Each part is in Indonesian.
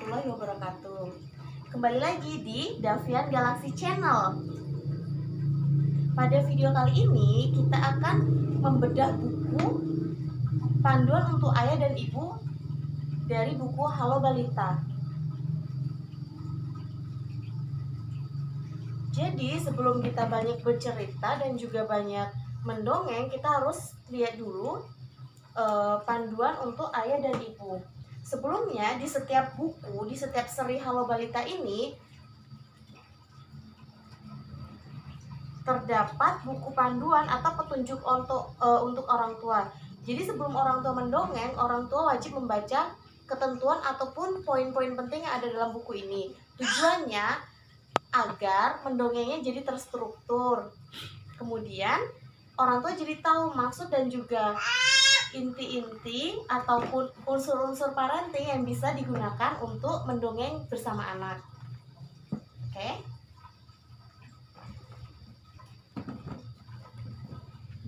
warahmatullahi wabarakatuh. Kembali lagi di Davian Galaxy Channel. Pada video kali ini kita akan membedah buku Panduan untuk Ayah dan Ibu dari buku Halo Balita. Jadi sebelum kita banyak bercerita dan juga banyak mendongeng, kita harus lihat dulu panduan untuk ayah dan ibu. Sebelumnya di setiap buku, di setiap seri Halo Balita ini terdapat buku panduan atau petunjuk untuk orang tua. Jadi sebelum orang tua mendongeng, orang tua wajib membaca ketentuan ataupun poin-poin penting yang ada dalam buku ini. Tujuannya agar mendongengnya jadi terstruktur. Kemudian orang tua jadi tahu maksud dan juga inti-inti ataupun unsur-unsur parenting yang bisa digunakan untuk mendongeng bersama anak. Oke.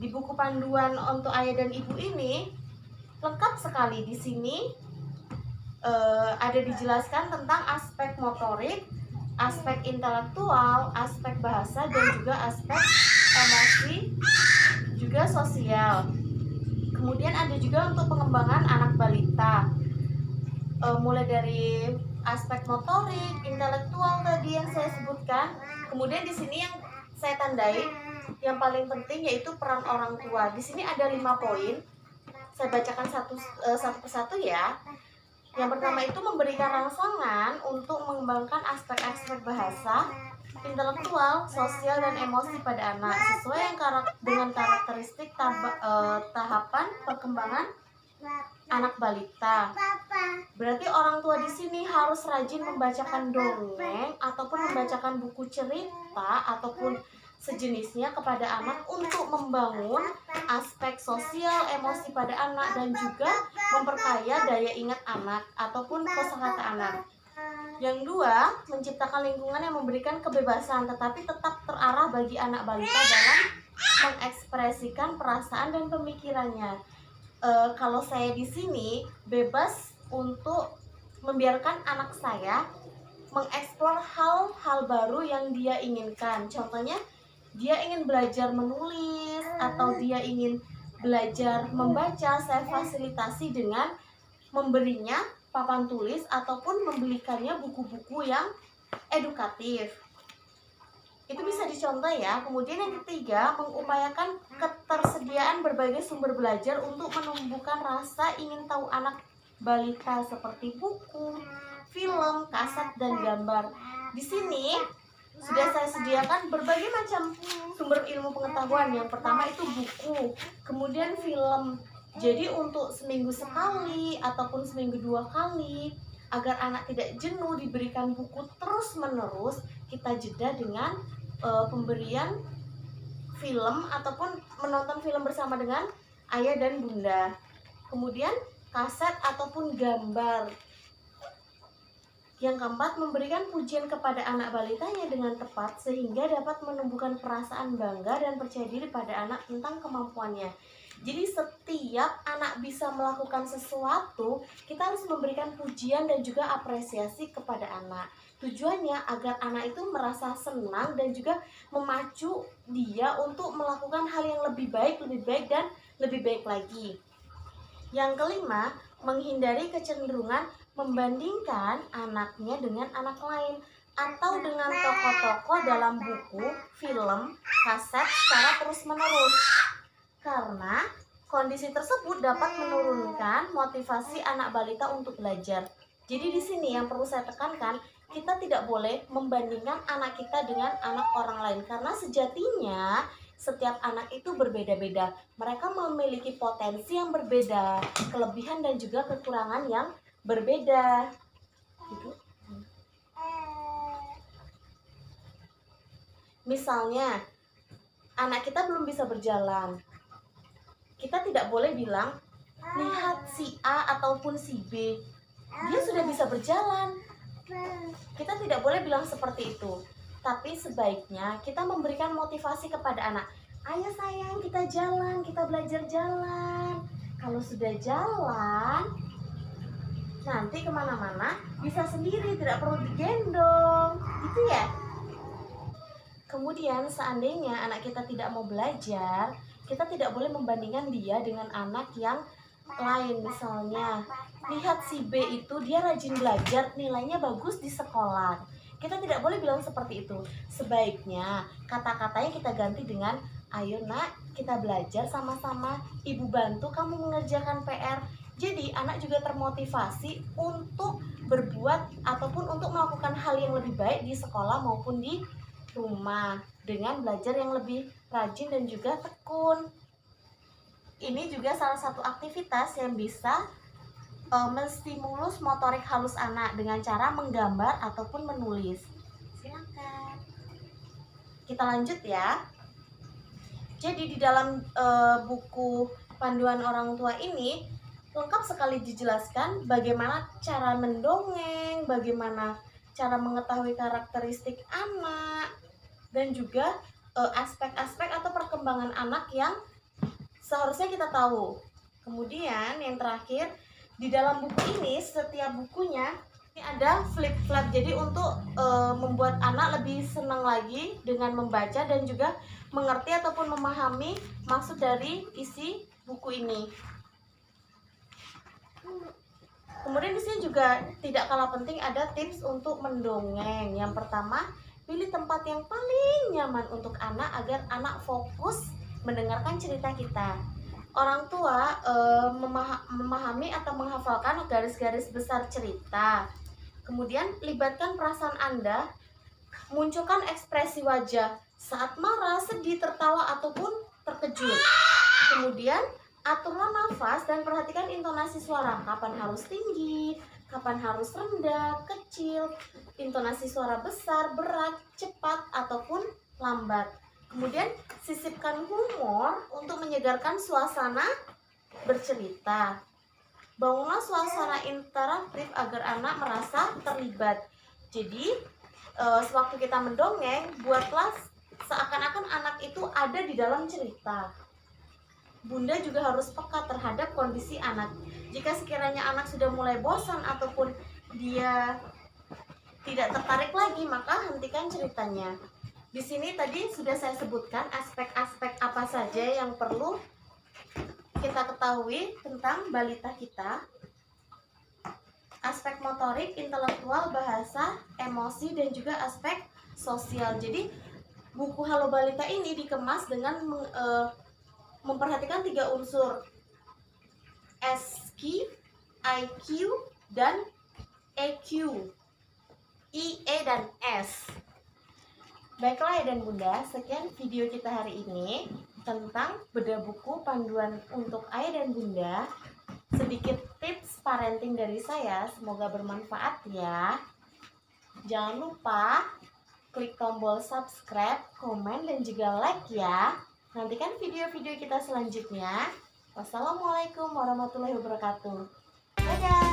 Di buku panduan untuk ayah dan ibu ini lengkap sekali. Di sini ada dijelaskan tentang aspek motorik, aspek intelektual, aspek bahasa, dan juga aspek emosi, juga sosial. Kemudian ada juga untuk pengembangan anak balita, mulai dari aspek motorik, intelektual tadi yang saya sebutkan. Kemudian di sini yang saya tandai yang paling penting yaitu peran orang tua. Di sini ada 5 poin. Saya bacakan satu persatu ya. Yang pertama itu memberikan rangsangan untuk mengembangkan aspek-aspek bahasa, intelektual, sosial, dan emosi pada anak sesuai dengan karakteristik tahapan perkembangan anak balita. Berarti orang tua di sini harus rajin membacakan dongeng ataupun membacakan buku cerita ataupun sejenisnya kepada anak untuk membangun aspek sosial emosi pada anak dan juga memperkaya daya ingat anak ataupun kosakata anak. Yang dua, menciptakan lingkungan yang memberikan kebebasan tetapi tetap terarah bagi anak balita dalam mengekspresikan perasaan dan pemikirannya. Kalau saya di sini bebas untuk membiarkan anak saya mengeksplor hal-hal baru yang dia inginkan. Contohnya, dia ingin belajar menulis atau dia ingin belajar membaca, saya fasilitasi dengan memberinya papan tulis ataupun membelikannya buku-buku yang edukatif. Itu bisa dicontoh ya. Kemudian yang ketiga, mengupayakan ketersediaan berbagai sumber belajar untuk menumbuhkan rasa ingin tahu anak balita seperti buku, film, kaset, dan gambar. Di sini sudah saya sediakan berbagai macam sumber ilmu pengetahuan. Yang pertama itu buku, kemudian film. Jadi untuk seminggu sekali ataupun seminggu 2 kali, agar anak tidak jenuh diberikan buku terus menerus, kita jeda dengan pemberian film ataupun menonton film bersama dengan ayah dan bunda. Kemudian kaset ataupun gambar. Yang keempat, memberikan pujian kepada anak balitanya dengan tepat sehingga dapat menumbuhkan perasaan bangga dan percaya diri pada anak tentang kemampuannya. Jadi setiap anak bisa melakukan sesuatu, kita harus memberikan pujian dan juga apresiasi kepada anak. Tujuannya agar anak itu merasa senang dan juga memacu dia untuk melakukan hal yang lebih baik dan lebih baik lagi. Yang kelima, menghindari kecenderungan membandingkan anaknya dengan anak lain atau dengan tokoh-tokoh dalam buku, film, kaset secara terus-menerus. Karena kondisi tersebut dapat menurunkan motivasi anak balita untuk belajar. Jadi di sini yang perlu saya tekankan, kita tidak boleh membandingkan anak kita dengan anak orang lain karena sejatinya setiap anak itu berbeda-beda. Mereka memiliki potensi yang berbeda, kelebihan dan juga kekurangan yang berbeda. Gitu. Misalnya, anak kita belum bisa berjalan. Kita tidak boleh bilang, lihat si A ataupun si B, dia sudah bisa berjalan. Kita tidak boleh bilang seperti itu. Tapi sebaiknya kita memberikan motivasi kepada anak. Ayo sayang, kita jalan, kita belajar jalan. Kalau sudah jalan, nanti kemana-mana bisa sendiri, tidak perlu digendong, gitu ya. Kemudian seandainya anak kita tidak mau belajar, kita tidak boleh membandingkan dia dengan anak yang lain. Misalnya, lihat si B itu dia rajin belajar, nilainya bagus di sekolah. Kita tidak boleh bilang seperti itu. Sebaiknya kata-katanya kita ganti dengan, ayo nak, kita belajar sama-sama, ibu bantu kamu mengerjakan PR. Jadi anak juga termotivasi untuk berbuat ataupun untuk melakukan hal yang lebih baik di sekolah maupun di rumah dengan belajar yang lebih rajin dan juga tekun. Ini juga salah satu aktivitas yang bisa menstimulus motorik halus anak dengan cara menggambar ataupun menulis. Silakan. Kita lanjut ya. Jadi di dalam buku panduan orang tua ini lengkap sekali dijelaskan bagaimana cara mendongeng, bagaimana cara mengetahui karakteristik anak, dan juga aspek-aspek atau perkembangan anak yang seharusnya kita tahu. Kemudian yang terakhir, di dalam buku ini setiap bukunya ini ada flip-flap, jadi untuk membuat anak lebih senang lagi dengan membaca dan juga mengerti ataupun memahami maksud dari isi buku ini. Kemudian di sini juga tidak kalah penting ada tips untuk mendongeng. Yang pertama, pilih tempat yang paling nyaman untuk anak agar anak fokus mendengarkan cerita kita. Orang tua memahami atau menghafalkan garis-garis besar cerita. Kemudian libatkan perasaan Anda, munculkan ekspresi wajah saat marah, sedih, tertawa ataupun terkejut. Kemudian aturlah nafas dan perhatikan intonasi suara, kapan harus tinggi, kapan harus rendah, kecil, intonasi suara besar, berat, cepat, ataupun lambat. Kemudian sisipkan humor untuk menyegarkan suasana bercerita. Bangunlah suasana interaktif agar anak merasa terlibat. Jadi, sewaktu kita mendongeng, buatlah seakan-akan anak itu ada di dalam cerita. Bunda juga harus peka terhadap kondisi anak. Jika sekiranya anak sudah mulai bosan ataupun dia tidak tertarik lagi, maka hentikan ceritanya. Di sini tadi sudah saya sebutkan aspek-aspek apa saja yang perlu kita ketahui tentang balita kita. Aspek motorik, intelektual, bahasa, emosi, dan juga aspek sosial. Jadi buku Halo Balita ini dikemas dengan memperhatikan 3 unsur, SQ, IQ, dan EQ, I, E, dan S. Baiklah ya dan bunda, sekian video kita hari ini tentang bedah buku panduan untuk ayah dan bunda. Sedikit tips parenting dari saya, semoga bermanfaat ya. Jangan lupa klik tombol subscribe, komen, dan juga like ya. Nantikan video-video kita selanjutnya. Wassalamualaikum warahmatullahi wabarakatuh. Dadah.